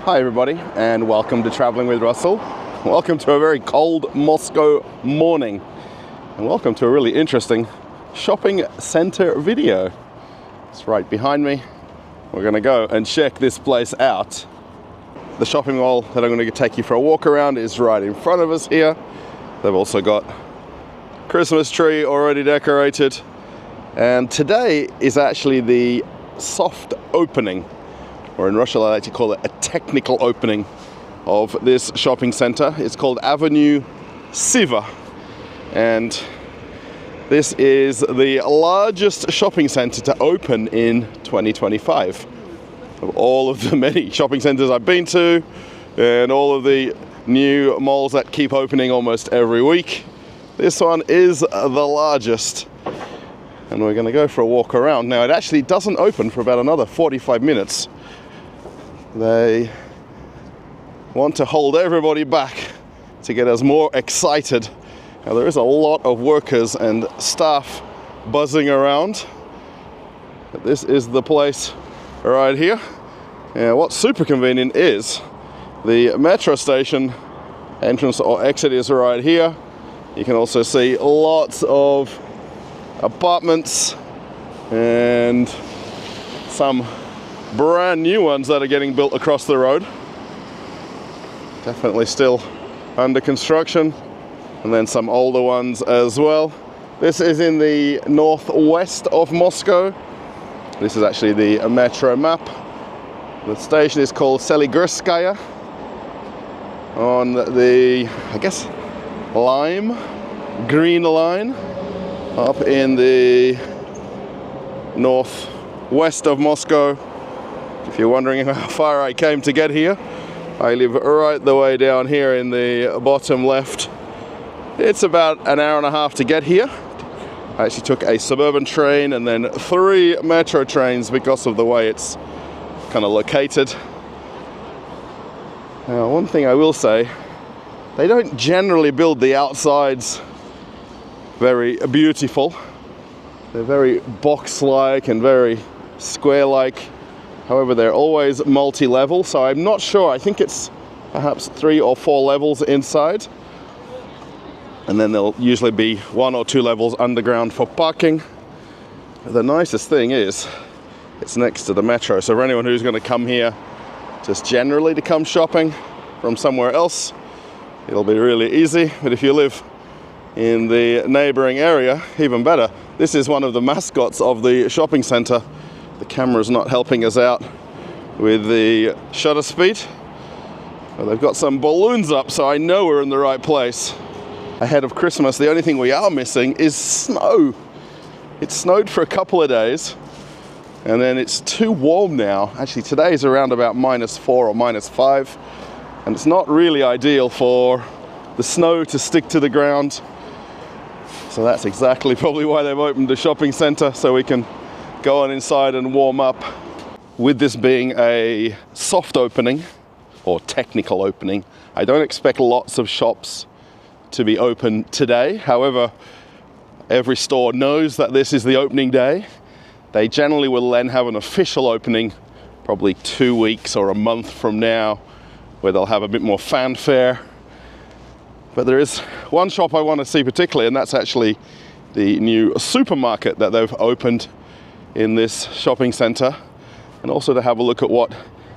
Hi everybody, and welcome to Traveling with Russell. Welcome to a very cold Moscow morning, and welcome to a really interesting shopping center video. It's right behind me. We're going to go and check this place out. The shopping mall that I'm going to take you for a walk around is right in front of us here. They've also got Christmas tree already decorated, and today is actually the soft opening, or in Russia I like to call it a technical opening of this shopping center. It's called Avenue Sever, and this is the largest shopping center to open in 2025. Of all of the many shopping centers I've been to and all of the new malls that keep opening almost every week, this one is the largest. And we're going to go for a walk around. Now, it actually doesn't open for about another 45 minutes. They want to hold everybody back to get us more excited. Now, there is a lot of workers and staff buzzing around. But this is the place right here. And what's super convenient is the metro station entrance or exit is right here. You can also see lots of apartments and some brand new ones that are getting built across the road. Definitely still under construction, and then some older ones as well. This is in the northwest of Moscow. This is actually the metro map. The station is called Sberbank on the, I guess, lime green line up in the northwest of Moscow. If you're wondering how far I came to get here, I live right the way down here in the bottom left. It's about an hour and a half to get here. I actually took a suburban train and then 3 metro trains because of the way it's kind of located. Now, one thing I will say, they don't generally build the outsides very beautiful. They're very box-like and very square-like. However, they're always multi-level, so I'm not sure. I think it's perhaps 3 or 4 levels inside. And then there'll usually be 1 or 2 levels underground for parking. The nicest thing is, it's next to the metro. So for anyone who's going to come here just generally to come shopping from somewhere else, it'll be really easy. But if you live in the neighboring area, even better. This is one of the mascots of the shopping center. The camera's not helping us out with the shutter speed. Well, they've got some balloons up, so I know we're in the right place. Ahead of Christmas, the only thing we are missing is snow. It snowed for a couple of days, and then it's too warm now. Actually, today is around about -4 or -5, and it's not really ideal for the snow to stick to the ground. So that's exactly probably why they've opened the shopping center, so we can go on inside and warm up. With this being a soft opening, or technical opening, I don't expect lots of shops to be open today. However, every store knows that this is the opening day. They generally will then have an official opening probably 2 weeks or a month from now, where they'll have a bit more fanfare. But there is one shop I want to see particularly, and that's actually the new supermarket that they've opened in this shopping center, and also to have a look at what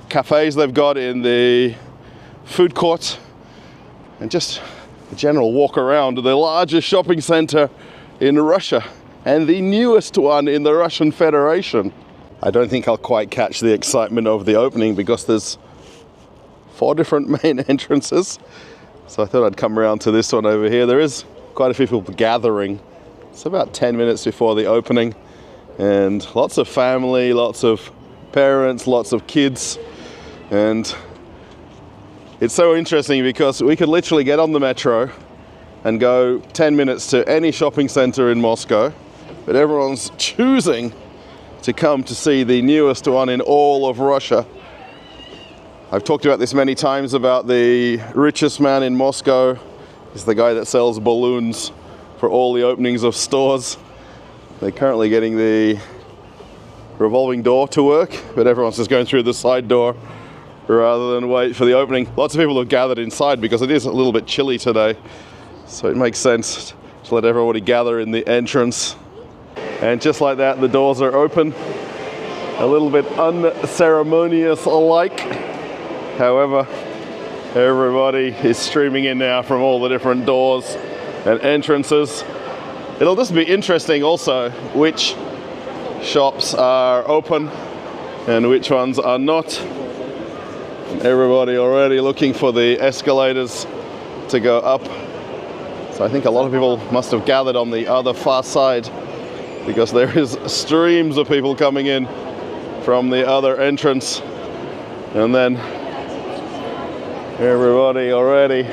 cafes they've got in the food court, and just a general walk around the largest shopping center in Russia and the newest one in the Russian Federation. I don't think I'll quite catch the excitement of the opening because there's 4 different main entrances. So I thought I'd come around to this one over here. There is quite a few people gathering. It's about 10 minutes before the opening, and lots of family, lots of parents, lots of kids. And it's so interesting because we could literally get on the metro and go 10 minutes to any shopping center in Moscow, but everyone's choosing to come to see the newest one in all of Russia. I've talked about this many times about the richest man in Moscow. He's the guy that sells balloons for all the openings of stores. They're currently getting the revolving door to work, but everyone's just going through the side door rather than wait for the opening. Lots of people have gathered inside because it is a little bit chilly today, so it makes sense to let everybody gather in the entrance. And just like that, the doors are open, a little bit unceremonious alike. However, everybody is streaming in now from all the different doors and entrances. It'll just be interesting also which shops are open and which ones are not. Everybody already looking for the escalators to go up. So I think a lot of people must have gathered on the other far side, because there is streams of people coming in from the other entrance. And then everybody already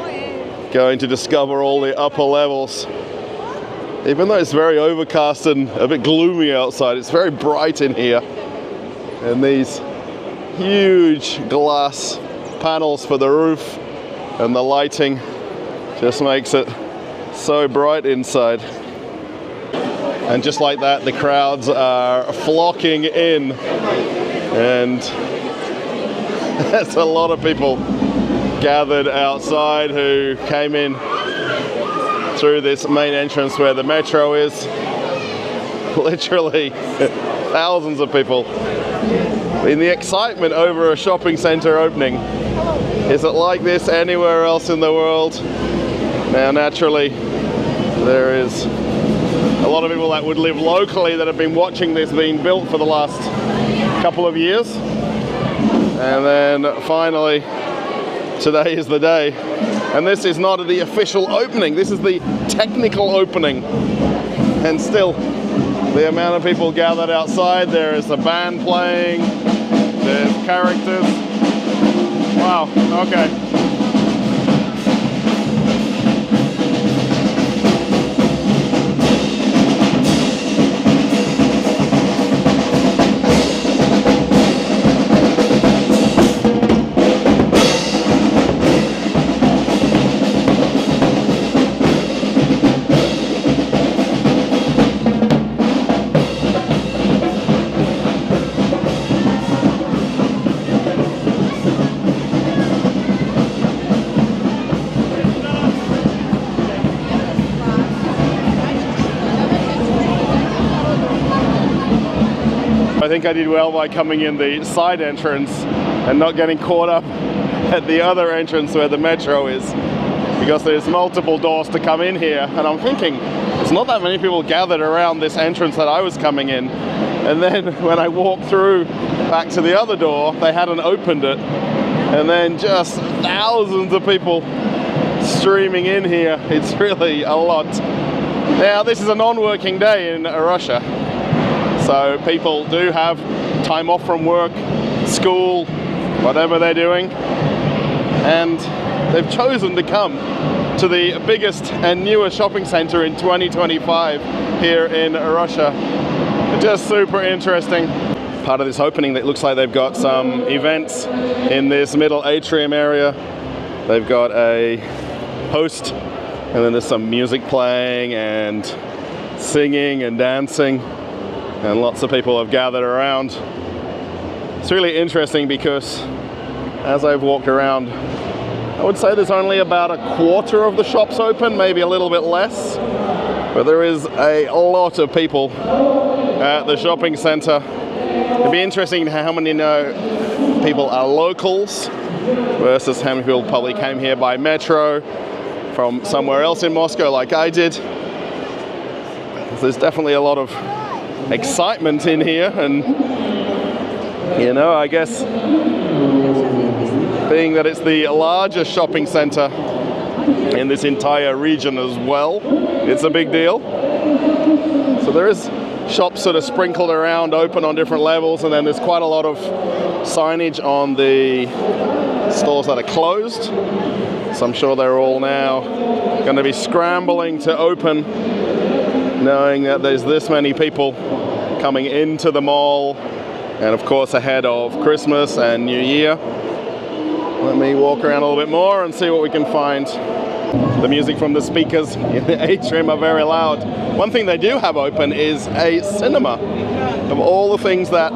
going to discover all the upper levels. Even though it's very overcast and a bit gloomy outside, it's very bright in here. And these huge glass panels for the roof and the lighting just makes it so bright inside. And just like that, the crowds are flocking in, and there's a lot of people gathered outside who came in through this main entrance where the metro is. Literally thousands of people. In the excitement over a shopping center opening, is it like this anywhere else in the world? Now naturally, there is a lot of people that would live locally that have been watching this being built for the last couple of years. And then finally, today is the day. And this is not the official opening, this is the technical opening. And still, the amount of people gathered outside, there is a band playing, there's characters. Wow, okay. I think I did well by coming in the side entrance and not getting caught up at the other entrance where the metro is, because there's multiple doors to come in here, and I'm thinking it's not that many people gathered around this entrance that I was coming in. And then when I walked through back to the other door, they hadn't opened it, and then just thousands of people streaming in here. It's really a lot. Now this is a non-working day in Russia, so people do have time off from work, school, whatever they're doing, and they've chosen to come to the biggest and newest shopping center in 2025 here in Russia. Just super interesting. Part of this opening, it looks like they've got some events in this middle atrium area. They've got a host, and then there's some music playing and singing and dancing. And lots of people have gathered around. It's really interesting because as I've walked around, I would say there's only about a quarter of the shops open, maybe a little bit less. But there is a lot of people at the shopping center. It'd be interesting how many people are locals versus how many people probably came here by metro from somewhere else in Moscow like I did. There's definitely a lot of excitement in here, and you know, I guess being that it's the largest shopping center in this entire region as well, it's a big deal. So there is shops sort of sprinkled around, open on different levels, and then there's quite a lot of signage on the stores that are closed. So I'm sure they're all now going to be scrambling to open, knowing that there's this many people coming into the mall, and of course ahead of Christmas and New Year. Let me walk around a little bit more and see what we can find. The music from the speakers in the atrium are very loud. One thing they do have open is a cinema. Of all the things that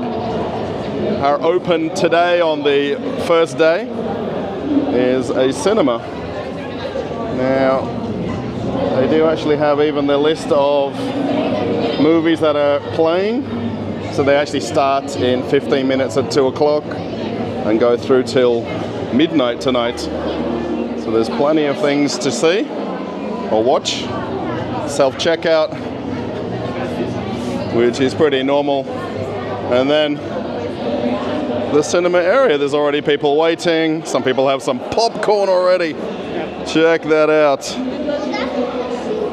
are open today on the first day is a cinema. Now, they do actually have even the list of movies that are playing. So they actually start in 15 minutes at 2 o'clock and go through till midnight tonight. So there's plenty of things to see or watch. Self-checkout, which is pretty normal. And then the cinema area, there's already people waiting. Some people have some popcorn already. Check that out.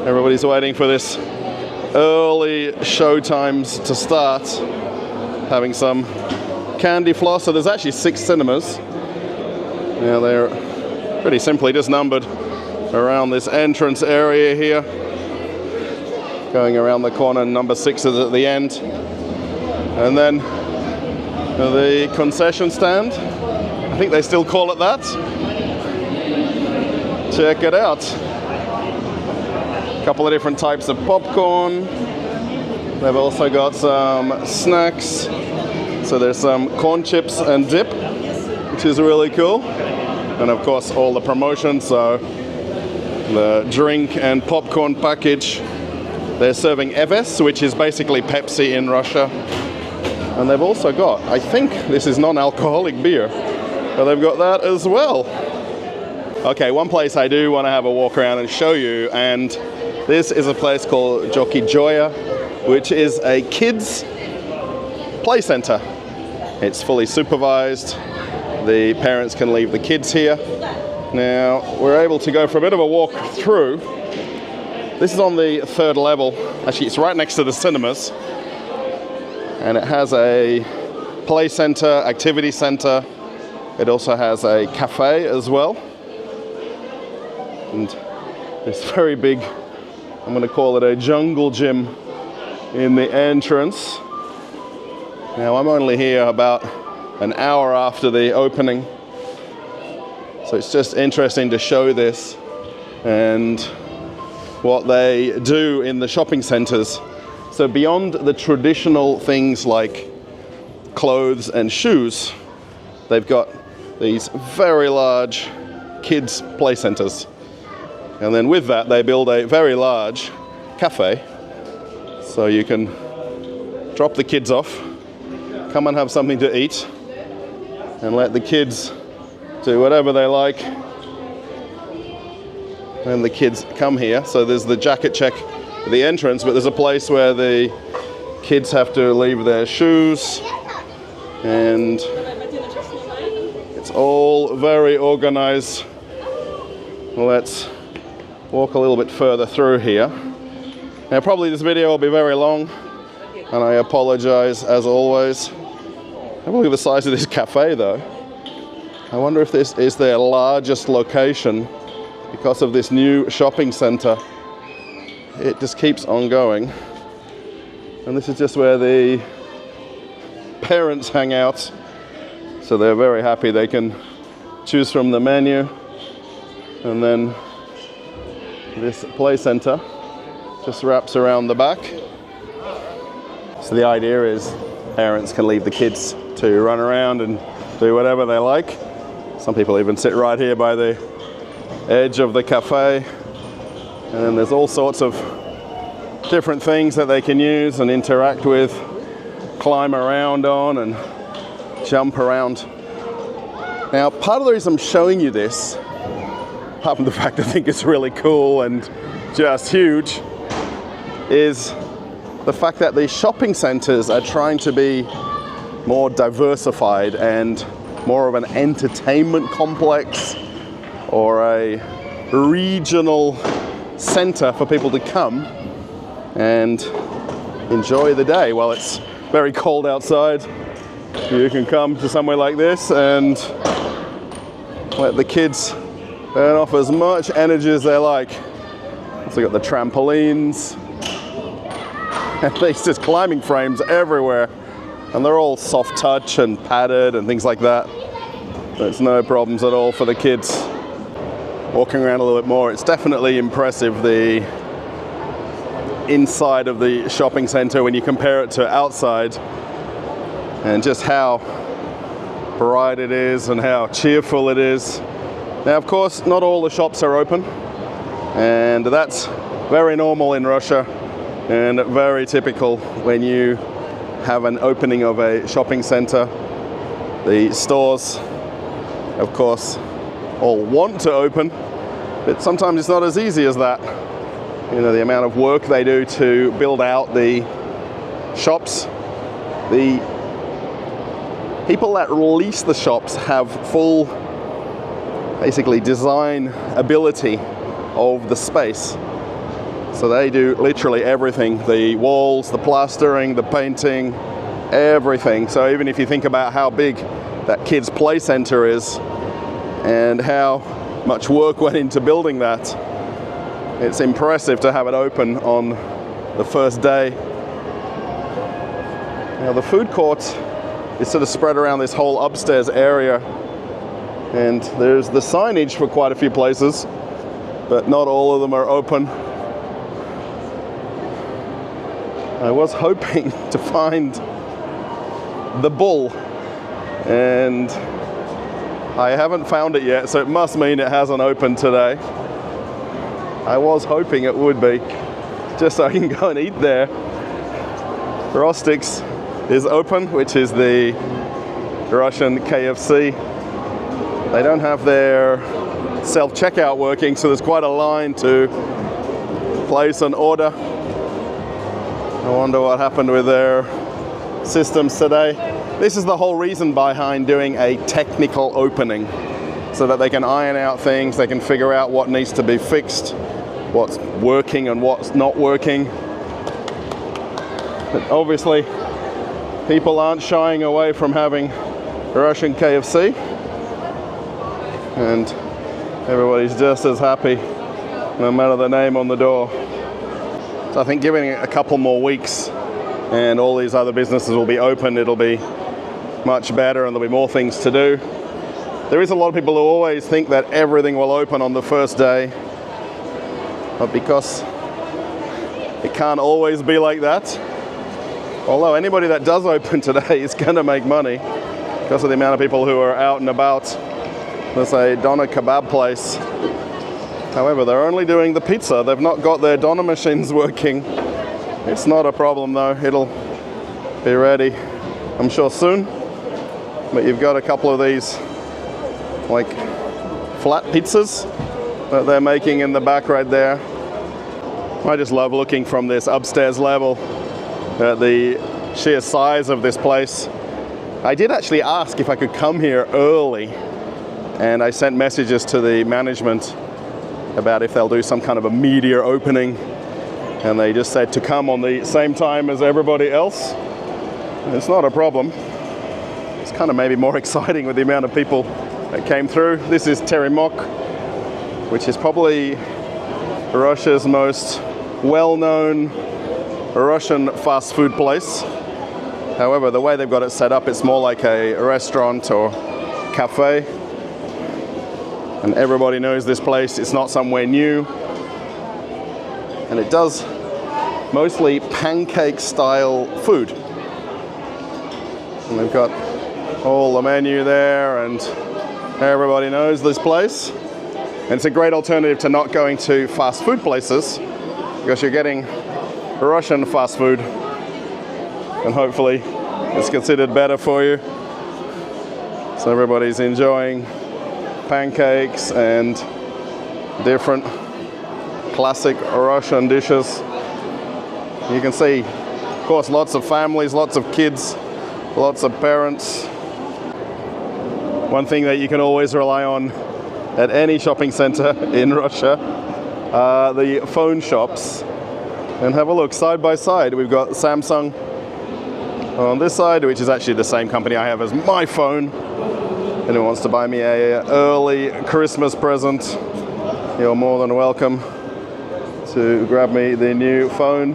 Everybody's waiting for this early show times to start. Having some candy floss. So there's actually 6 cinemas. Now they're pretty simply just numbered around this entrance area here. Going around the corner, number 6 is at the end. And then the concession stand. I think they still call it that. Check it out. A couple of different types of popcorn. They've also got some snacks. So there's some corn chips and dip, which is really cool. And of course all the promotions, so the drink and popcorn package. They're serving Eves, which is basically Pepsi in Russia. And they've also got, I think this is non-alcoholic beer, but they've got that as well. Okay, one place I do want to have a walk around and show you, and this is a place called Korovinskoye, which is a kids play center. It's fully supervised. The parents can leave the kids here. Now, we're able to go for a bit of a walk through. This is on the 3rd level. Actually, it's right next to the cinemas. And it has a play center, activity center. It also has a cafe as well. And this very big, I'm going to call it a jungle gym in the entrance. Now, I'm only here about an hour after the opening. So it's just interesting to show this and what they do in the shopping centers. So beyond the traditional things like clothes and shoes, they've got these very large kids play centers. And then with that, they build a very large cafe. So you can drop the kids off, come and have something to eat, and let the kids do whatever they like. And the kids come here. So there's the jacket check at the entrance, but there's a place where the kids have to leave their shoes. And it's all very organized. Let's walk a little bit further through here. Now probably this video will be very long, and I apologize as always. Have a look at the size of this cafe though. I wonder if this is their largest location because of this new shopping center. It just keeps on going. And this is just where the parents hang out. So they're very happy they can choose from the menu. And then this play center just wraps around the back. So the idea is parents can leave the kids to run around and do whatever they like. Some people even sit right here by the edge of the cafe. And then there's all sorts of different things that they can use and interact with, climb around on and jump around. Now, part of the reason I'm showing you this, apart from the fact I think it's really cool and just huge, is the fact that these shopping centers are trying to be more diversified and more of an entertainment complex or a regional center for people to come and enjoy the day. While it's very cold outside, you can come to somewhere like this and let the kids burn off as much energy as they like. Also got the trampolines and these just climbing frames everywhere, and they're all soft touch and padded and things like that. There's no problems at all for the kids. Walking around a little bit more, it's definitely impressive, the inside of the shopping center when you compare it to outside. and just how bright it is and how cheerful it is. Now, of course, not all the shops are open, and that's very normal in Russia and very typical when you have an opening of a shopping center. The stores, of course, all want to open, but sometimes it's not as easy as that. You know, the amount of work they do to build out the shops. The people that lease the shops have full, basically, design ability of the space. So they do literally everything. The walls, the plastering, the painting, everything. So even if you think about how big that kids' play center is and how much work went into building that, it's impressive to have it open on the first day. Now the food court is sort of spread around this whole upstairs area, and there's the signage for quite a few places, but not all of them are open. I was hoping to find the bull, and I haven't found it yet, so it must mean it hasn't opened today. I was hoping it would be, just so I can go and eat there. Rostik's is open, which is the Russian KFC. They don't have their self-checkout working, so there's quite a line to place an order. I wonder what happened with their systems today. This is the whole reason behind doing a technical opening, so that they can iron out things, they can figure out what needs to be fixed, what's working and what's not working. But obviously, people aren't shying away from having Russian KFC, and everybody's just as happy, no matter the name on the door. So I think giving it a couple more weeks and all these other businesses will be open, it'll be much better and there'll be more things to do. There is a lot of people who always think that everything will open on the first day, but because it can't always be like that. Although anybody that does open today is going to make money because of the amount of people who are out and about. There's a doner kebab place. However, they're only doing the pizza. They've not got their doner machines working. It's not a problem though. It'll be ready, I'm sure, soon. But you've got a couple of these like flat pizzas that they're making in the back right there. I just love looking from this upstairs level at the sheer size of this place. I did actually ask if I could come here early, and I sent messages to the management about if they'll do some kind of a media opening, and they just said to come on the same time as everybody else. It's not a problem. It's kind of maybe more exciting with the amount of people that came through. This is Terimok, which is probably Russia's most well-known Russian fast food place. However, the way they've got it set up, it's more like a restaurant or cafe. And everybody knows this place. It's not somewhere new. And it does mostly pancake style food. And they've got all the menu there, and everybody knows this place. And it's a great alternative to not going to fast food places, because you're getting Russian fast food, and hopefully it's considered better for you. So everybody's enjoying pancakes and different classic Russian dishes. You can see, of course, lots of families, lots of kids, lots of parents. One thing that you can always rely on at any shopping center in Russia are the phone shops. And have a look, side by side, we've got Samsung on this side, which is actually the same company I have as my phone. Anyone wants to buy me an early Christmas present, you're more than welcome to grab me the new phone.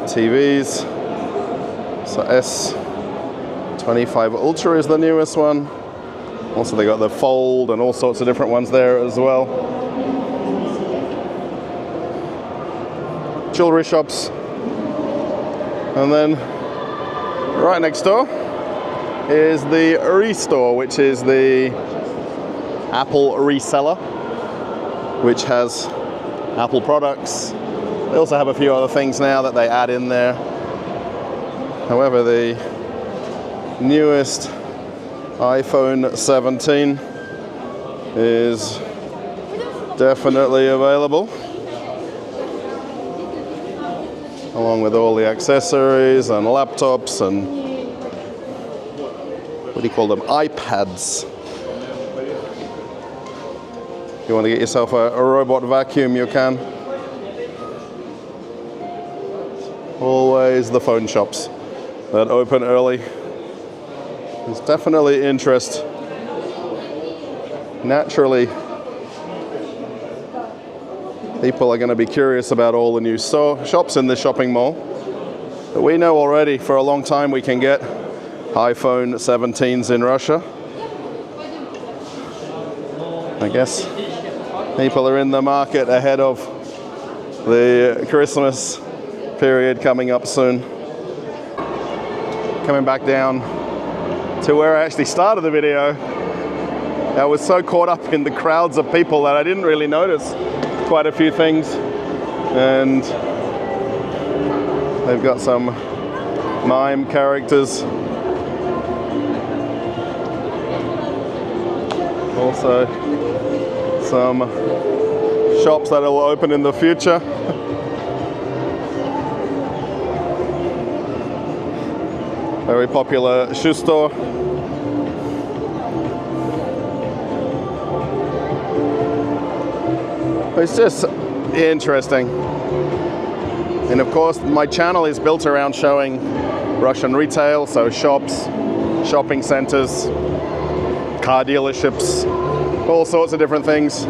TVs, so S25 Ultra is the newest one. Also they got the Fold and all sorts of different ones there as well. Jewelry shops, and then Right next door is the Restore, which is the Apple reseller, which has Apple products. They also have a few other things now that they add in there. However, the newest iPhone 17 is definitely available, along with all the accessories and laptops and what do you call them? iPads. If you want to get yourself a robot vacuum, you can. Always the phone shops that open early. There's definitely interest. Naturally, people are going to be curious about all the new shops in the shopping mall. But we know already for a long time we can get iPhone 17s in Russia. I guess people are in the market ahead of the Christmas period coming up soon. Coming back down to where I actually started the video. I was so caught up in the crowds of people that I didn't really notice quite a few things. And they've got some mime characters. Also some shops that will open in the future. Very popular shoe store. It's just interesting. And of course, my channel is built around showing Russian retail, so shops, shopping centers, car dealerships, all sorts of different things.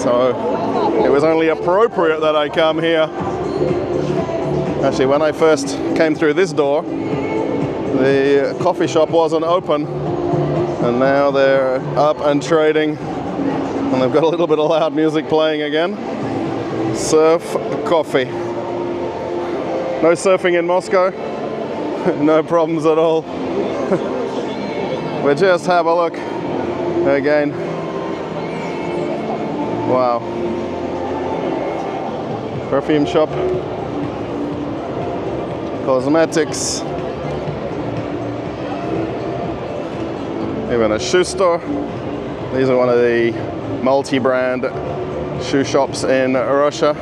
So it was only appropriate that I come here. Actually, when I first came through this door, the coffee shop wasn't open, and now they're up and trading, and they've got a little bit of loud music playing again. Surf coffee. No surfing in Moscow, no problems at all. We'll just have a look again. Wow. Perfume shop. Cosmetics. Even a shoe store. These are one of the multi-brand shoe shops in Russia.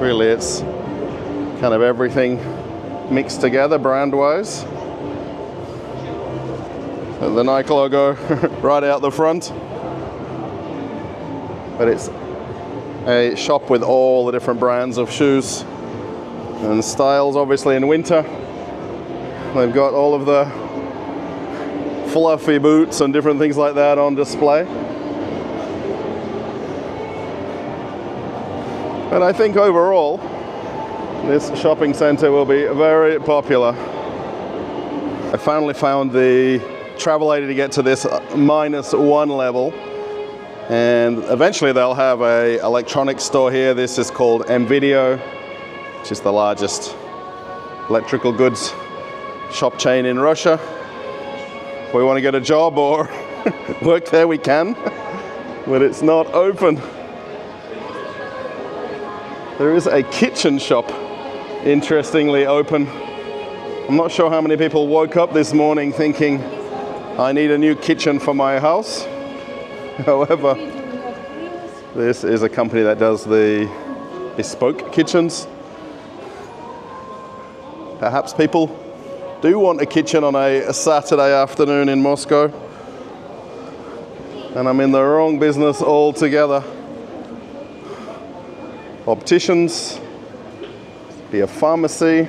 Really, it's kind of everything mixed together brand-wise. The Nike logo right out the front. But it's a shop with all the different brands of shoes and styles, obviously in winter. They've got all of the fluffy boots and different things like that on display. And I think overall, this shopping center will be very popular. I finally found the travel aid to get to this -1 level. And eventually they'll have a electronics store here. This is called Mvideo, which is the largest electrical goods shop chain in Russia. If we want to get a job or work there, we can, but it's not open. There is a kitchen shop, interestingly, open. I'm not sure how many people woke up this morning thinking, I need a new kitchen for my house. However, this is a company that does the bespoke kitchens. Perhaps people do want a kitchen on a Saturday afternoon in Moscow, and I'm in the wrong business altogether. Opticians, be a pharmacy,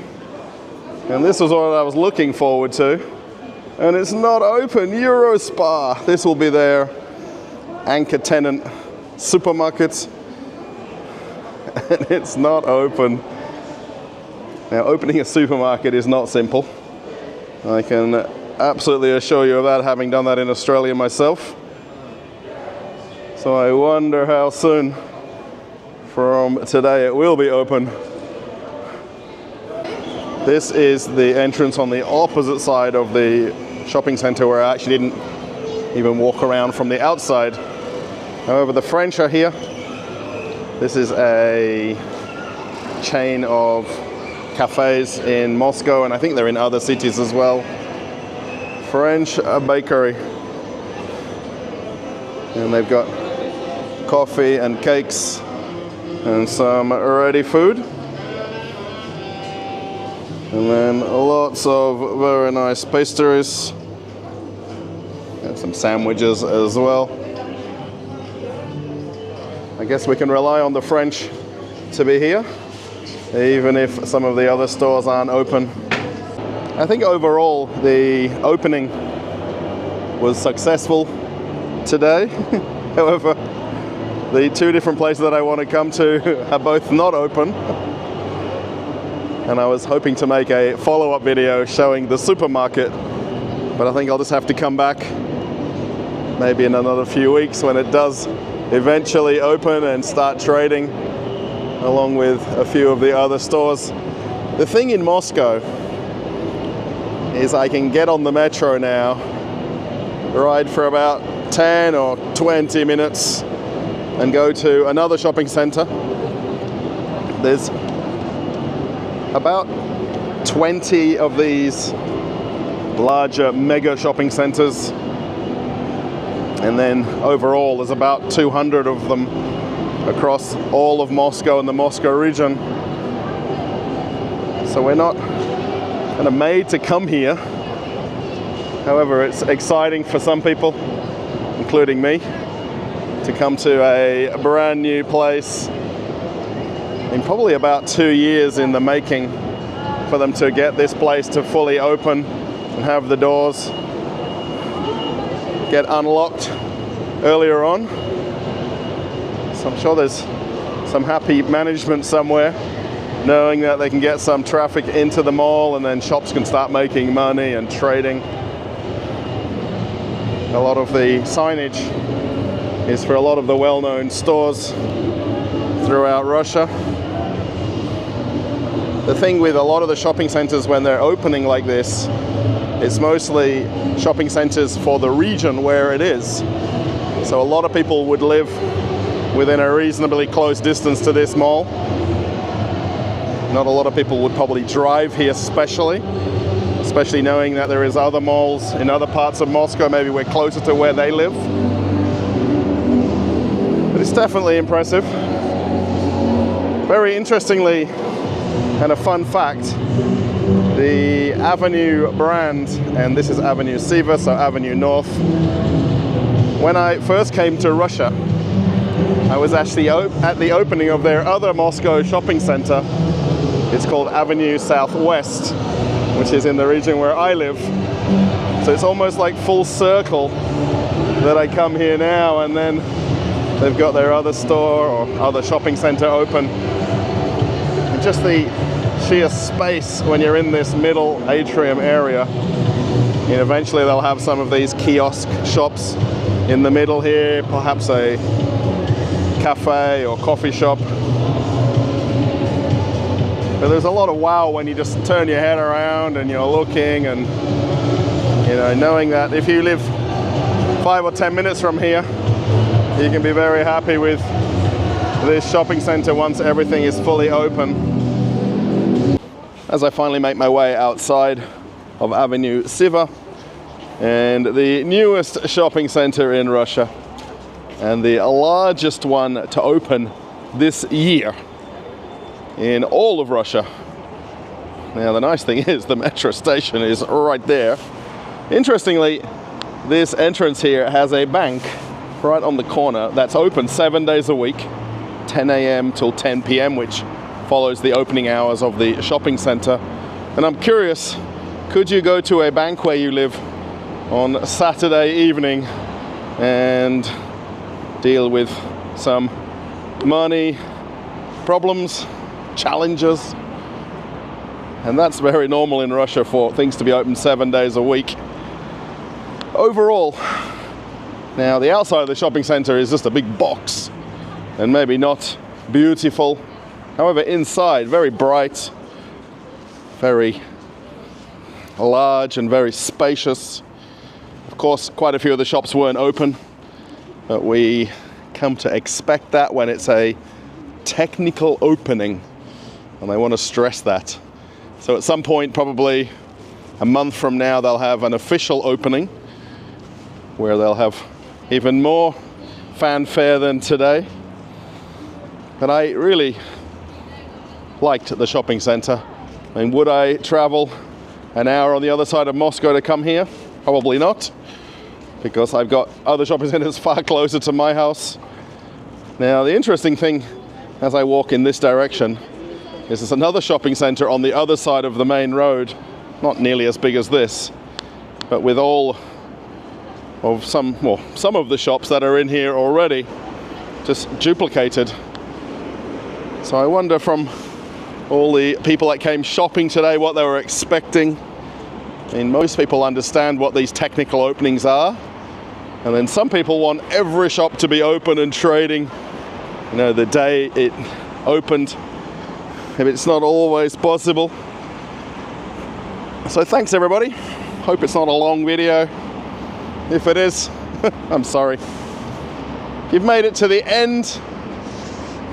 and this was what I was looking forward to, and it's not open. Eurospa, this will be their anchor tenant supermarkets, and it's not open. Now, opening a supermarket is not simple. I can absolutely assure you of that, having done that in Australia myself. So I wonder how soon from today it will be open. This is the entrance on the opposite side of the shopping center, where I actually didn't even walk around from the outside. However, the French are here. This is a chain of cafes in Moscow, and I think they're in other cities as well. French bakery. And they've got coffee and cakes and some ready food. And then lots of very nice pastries. And some sandwiches as well. I guess we can rely on the French to be here, even if some of the other stores aren't open. I think overall the opening was successful today. However, the two different places that I want to come to are both not open. And I was hoping to make a follow-up video showing the supermarket, but I think I'll just have to come back maybe in another few weeks when it does eventually open and start trading along with a few of the other stores. The thing in Moscow is I can get on the metro now, ride for about 10 or 20 minutes and go to another shopping center. There's about 20 of these larger mega shopping centers, and then overall there's about 200 of them across all of Moscow and the Moscow region. So we're not kind of made to come here. However, it's exciting for some people, including me, to come to a brand new place in probably about 2 years in the making for them to get this place to fully open and have the doors get unlocked earlier on. So I'm sure there's some happy management somewhere, knowing that they can get some traffic into the mall and then shops can start making money and trading. A lot of the signage is for a lot of the well-known stores throughout Russia. The thing with a lot of the shopping centers when they're opening like this, it's mostly shopping centers for the region where it is. So a lot of people would live within a reasonably close distance to this mall. Not a lot of people would probably drive here especially knowing that there is other malls in other parts of Moscow. Maybe we're closer to where they live. But it's definitely impressive. Very interestingly, and a fun fact, the Avenue brand, and this is Avenue Sever, so Avenue North. When I first came to Russia, I was actually at the opening of their other Moscow shopping center. It's called Avenue Southwest, which is in the region where I live. So it's almost like full circle that I come here now, and then they've got their other store or other shopping center open. And just the sheer space when you're in this middle atrium area. And eventually they'll have some of these kiosk shops in the middle here, perhaps a cafe or coffee shop. But there's a lot of wow when you just turn your head around and you're looking, and knowing that if you live 5 or 10 minutes from here, you can be very happy with this shopping center once everything is fully open. As I finally make my way outside of Avenue Sever, and the newest shopping center in Russia, and the largest one to open this year in all of Russia. Now the nice thing is the metro station is right there. Interestingly, this entrance here has a bank right on the corner that's open 7 days a week, 10 a.m. till 10 p.m., which follows the opening hours of the shopping center. And I'm curious, could you go to a bank where you live on Saturday evening and deal with some money problems, challenges? And that's very normal in Russia for things to be open 7 days a week. Overall, now the outside of the shopping center is just a big box and maybe not beautiful. However, inside, very bright, very large and very spacious. Of course, quite a few of the shops weren't open, but we come to expect that when it's a technical opening, and I want to stress that. So at some point, probably a month from now, they'll have an official opening where they'll have even more fanfare than today. But I really liked the shopping center. I mean, would I travel an hour on the other side of Moscow to come here? Probably not, because I've got other shopping centers far closer to my house. Now, the interesting thing as I walk in this direction is there's another shopping center on the other side of the main road, not nearly as big as this, but with all of some of the shops that are in here already just duplicated. So I wonder from all the people that came shopping today what they were expecting. I mean, most people understand what these technical openings are, and then some people want every shop to be open and trading, you know, the day it opened, if it's not always possible. So thanks everybody. Hope it's not a long video. If it is, I'm sorry. If you've made it to the end,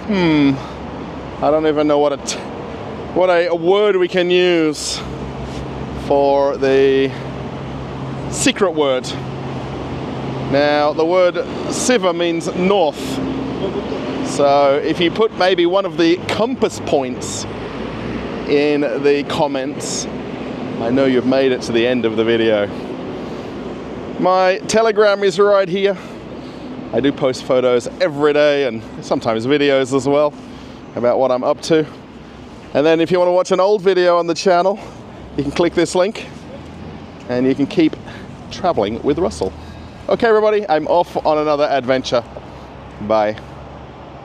I don't even know what a word we can use for the secret word. Now, the word Sever means north. So if you put maybe one of the compass points in the comments, I know you've made it to the end of the video. My Telegram is right here. I do post photos every day and sometimes videos as well about what I'm up to. And then if you want to watch an old video on the channel, you can click this link and you can keep traveling with Russell. Okay everybody, I'm off on another adventure. Bye.